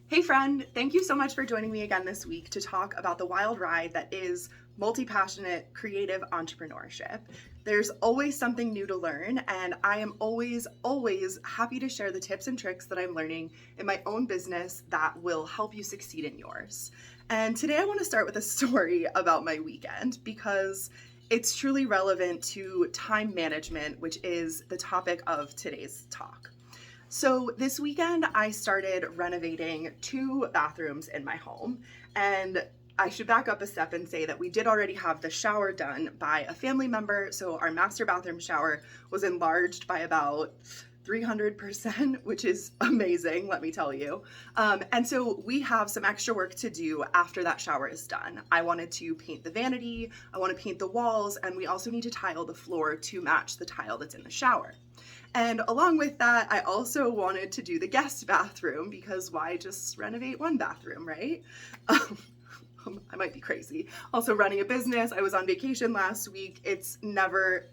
Hey friend, thank you so much for joining me again this week to talk about the wild ride that is multi-passionate creative entrepreneurship. There's always something new to learn, and I am always happy to share the tips and tricks that I'm learning in my own business that will help you succeed in yours. And today I want to start with a story about my weekend because it's truly relevant to time management, which is the topic of today's talk. So this weekend, I started renovating 2 bathrooms in my home. And I should back up a step and say that we did already have the shower done by a family member. So our master bathroom shower was enlarged by about 300%, which is amazing, let me tell you. And so we have some extra work to do after that shower is done. I wanted to paint the vanity, I want to paint the walls, and we also need to tile the floor to match the tile that's in the shower. And along with that, I also wanted to do the guest bathroom because why just renovate one bathroom, right? I might be crazy. Also running a business. I was on vacation last week. It's never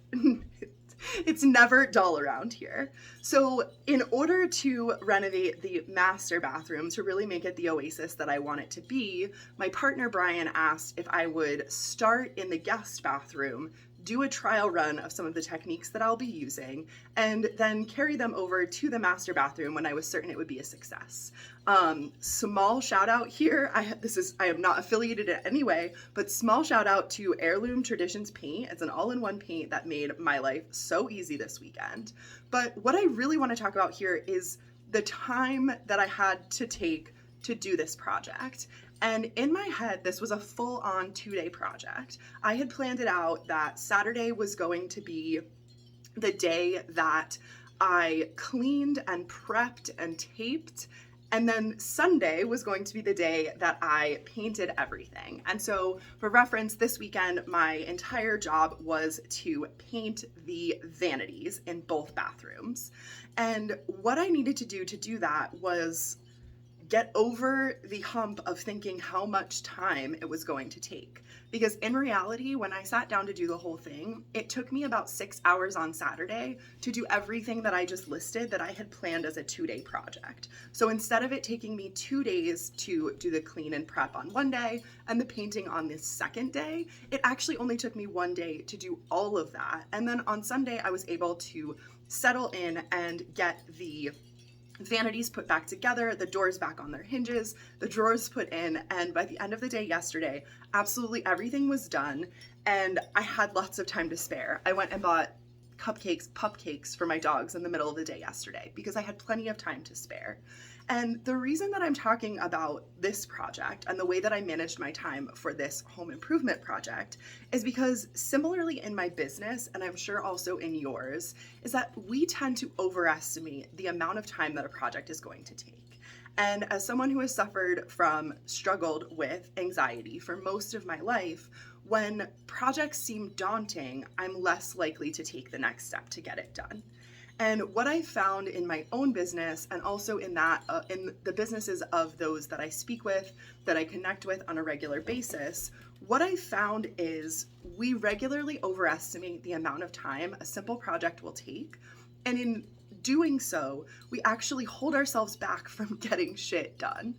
dull around here. So in order to renovate the master bathroom to really make it the oasis that I want it to be, my partner Brian asked if I would start in the guest bathroom, do a trial run of some of the techniques that I'll be using, and then carry them over to the master bathroom when I was certain it would be a success. Small shout out here. I am not affiliated in any way, but small shout out to Heirloom Traditions Paint. It's an all-in-one paint that made my life so easy this weekend. But what I really want to talk about here is the time that I had to take to do this project. And in my head, this was a full-on 2-day project. I had planned it out that Saturday was going to be the day that I cleaned and prepped and taped, and then Sunday was going to be the day that I painted everything. And so for reference, this weekend, my entire job was to paint the vanities in both bathrooms. And what I needed to do that was get over the hump of thinking how much time it was going to take. Because in reality, when I sat down to do the whole thing, it took me about 6 hours on Saturday to do everything that I just listed that I had planned as a 2-day project. So instead of it taking me 2 days to do the clean and prep on one day and the painting on the second day, it actually only took me 1 day to do all of that. And then on Sunday, I was able to settle in and get the vanities put back together, the doors back on their hinges, the drawers put in, and by the end of the day yesterday, absolutely everything was done, and I had lots of time to spare. I went and bought pupcakes for my dogs in the middle of the day yesterday because I had plenty of time to spare. And the reason that I'm talking about this project and the way that I managed my time for this home improvement project is because similarly in my business, and I'm sure also in yours, is that we tend to overestimate the amount of time that a project is going to take. And as someone who has struggled with anxiety for most of my life, when projects seem daunting, I'm less likely to take the next step to get it done. And what I found in my own business, and also in the businesses of those that I speak with, that I connect with on a regular basis, what I found is we regularly overestimate the amount of time a simple project will take. And in doing so, we actually hold ourselves back from getting shit done.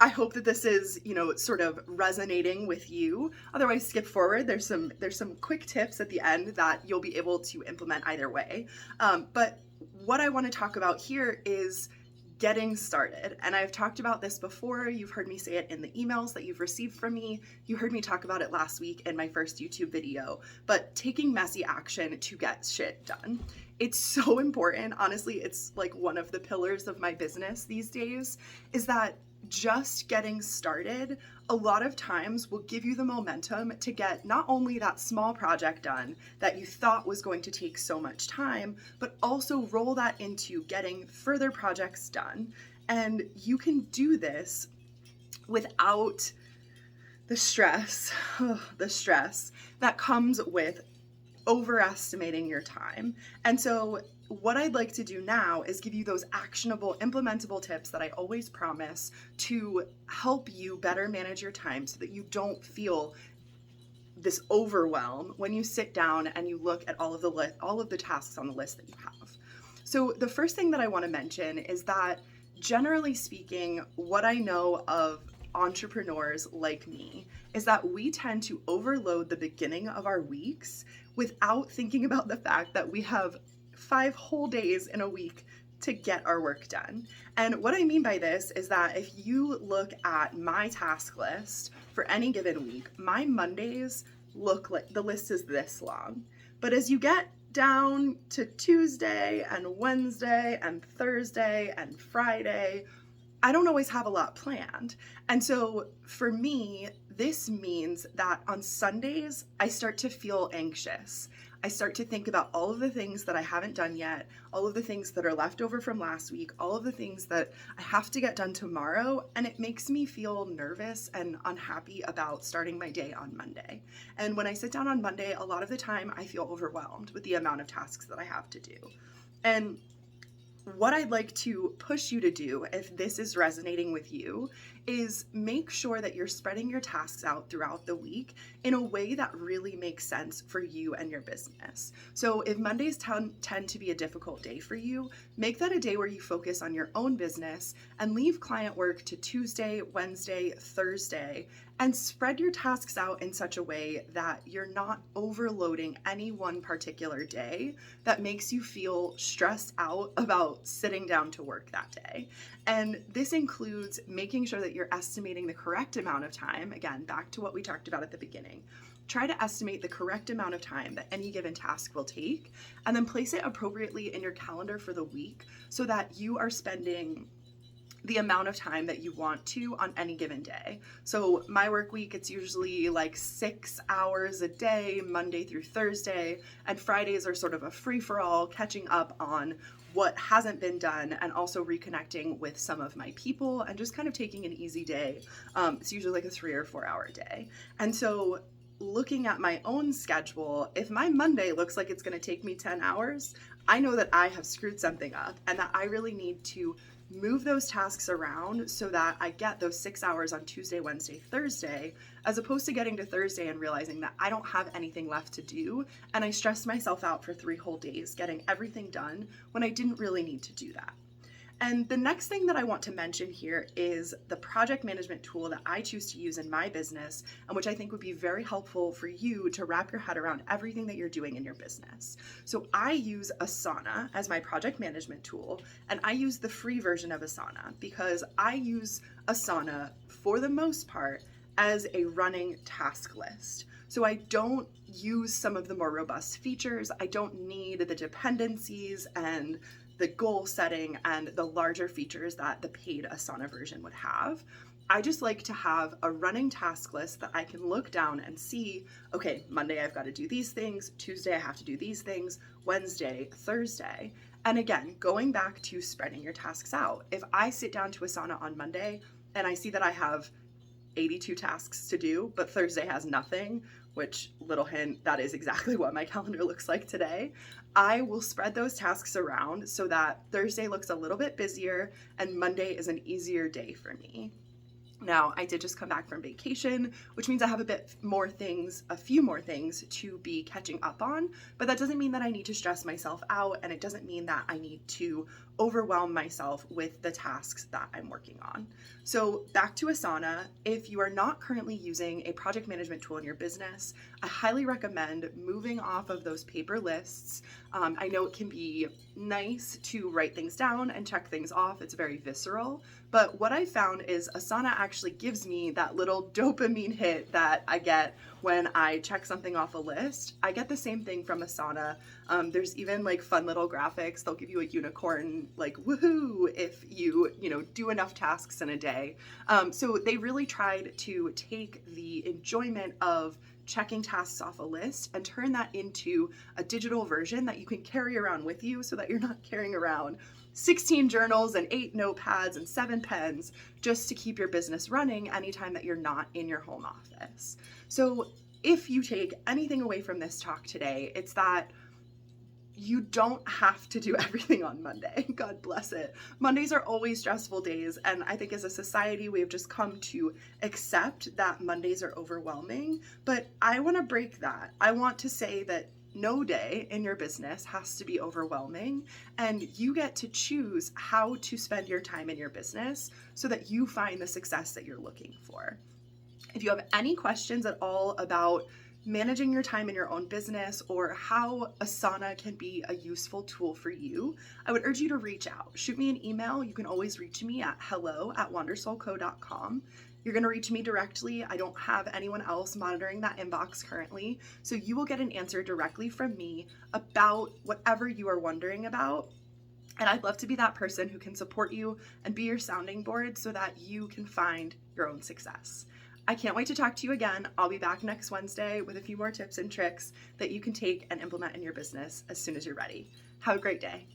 I hope that this is, sort of resonating with you. Otherwise, skip forward. There's some quick tips at the end that you'll be able to implement either way. But what I want to talk about here is getting started. And I've talked about this before. You've heard me say it in the emails that you've received from me. You heard me talk about it last week in my first YouTube video, but taking messy action to get shit done. It's so important. Honestly, it's like one of the pillars of my business these days is that just getting started a lot of times will give you the momentum to get not only that small project done that you thought was going to take so much time, but also roll that into getting further projects done. And you can do this without the stress that comes with overestimating your time. And so what I'd like to do now is give you those actionable, implementable tips that I always promise to help you better manage your time so that you don't feel this overwhelm when you sit down and you look at all of the tasks on the list that you have. So the first thing that I want to mention is that generally speaking, what I know of entrepreneurs like me is that we tend to overload the beginning of our weeks without thinking about the fact that we have 5 whole days in a week to get our work done. And what I mean by this is that if you look at my task list for any given week, my Mondays look like the list is this long. But as you get down to Tuesday and Wednesday and Thursday and Friday, I don't always have a lot planned. And so for me, this means that on Sundays, I start to feel anxious. I start to think about all of the things that I haven't done yet, all of the things that are left over from last week, all of the things that I have to get done tomorrow, and it makes me feel nervous and unhappy about starting my day on Monday. And when I sit down on Monday, a lot of the time I feel overwhelmed with the amount of tasks that I have to do. And what I'd like to push you to do, if this is resonating with you, is make sure that you're spreading your tasks out throughout the week in a way that really makes sense for you and your business. So if Mondays tend to be a difficult day for you, make that a day where you focus on your own business and leave client work to Tuesday, Wednesday, Thursday, and spread your tasks out in such a way that you're not overloading any one particular day that makes you feel stressed out about sitting down to work that day. And this includes making sure that you're estimating the correct amount of time. Again, back to what we talked about at the beginning. Try to estimate the correct amount of time that any given task will take, and then place it appropriately in your calendar for the week so that you are spending the amount of time that you want to on any given day. So my work week, it's usually like 6 hours a day, Monday through Thursday, and Fridays are sort of a free-for-all, catching up on what hasn't been done and also reconnecting with some of my people and just kind of taking an easy day. It's usually like a 3 or 4 hour day. And so looking at my own schedule, if my Monday looks like it's going to take me 10 hours, I know that I have screwed something up and that I really need to move those tasks around so that I get those 6 hours on Tuesday, Wednesday, Thursday, as opposed to getting to Thursday and realizing that I don't have anything left to do. And I stressed myself out for 3 whole days getting everything done when I didn't really need to do that. And the next thing that I want to mention here is the project management tool that I choose to use in my business, and which I think would be very helpful for you to wrap your head around everything that you're doing in your business. So I use Asana as my project management tool, and I use the free version of Asana because I use Asana for the most part as a running task list. So I don't use some of the more robust features. I don't need the dependencies and the goal setting and the larger features that the paid Asana version would have. I just like to have a running task list that I can look down and see, okay, Monday I've got to do these things, Tuesday I have to do these things, Wednesday, Thursday. And again, going back to spreading your tasks out. If I sit down to Asana on Monday and I see that I have 82 tasks to do, but Thursday has nothing, which, little hint, that is exactly what my calendar looks like today, I will spread those tasks around so that Thursday looks a little bit busier and Monday is an easier day for me. Now, I did just come back from vacation, which means I have a few more things to be catching up on, but that doesn't mean that I need to stress myself out, and it doesn't mean that I need to overwhelm myself with the tasks that I'm working on. So back to Asana, if you are not currently using a project management tool in your business, I highly recommend moving off of those paper lists. I know it can be nice to write things down and check things off. It's very visceral. But what I found is Asana actually gives me that little dopamine hit that I get when I check something off a list. I get the same thing from Asana. There's even like fun little graphics. They'll give you a unicorn, like woohoo, if you do enough tasks in a day. So they really tried to take the enjoyment of checking tasks off a list and turn that into a digital version that you can carry around with you so that you're not carrying around 16 journals and 8 notepads and 7 pens just to keep your business running anytime that you're not in your home office. So if you take anything away from this talk today, it's that you don't have to do everything on Monday. God bless it. Mondays are always stressful days, and I think as a society, we have just come to accept that Mondays are overwhelming, but I want to break that. I want to say that no day in your business has to be overwhelming, and you get to choose how to spend your time in your business so that you find the success that you're looking for. If you have any questions at all about managing your time in your own business or how Asana can be a useful tool for you, I would urge you to reach out. Shoot me an email. You can always reach me at hello@wandersoulco.com. You're going to reach me directly. I don't have anyone else monitoring that inbox currently, so you will get an answer directly from me about whatever you are wondering about. And I'd love to be that person who can support you and be your sounding board so that you can find your own success. I can't wait to talk to you again. I'll be back next Wednesday with a few more tips and tricks that you can take and implement in your business as soon as you're ready. Have a great day.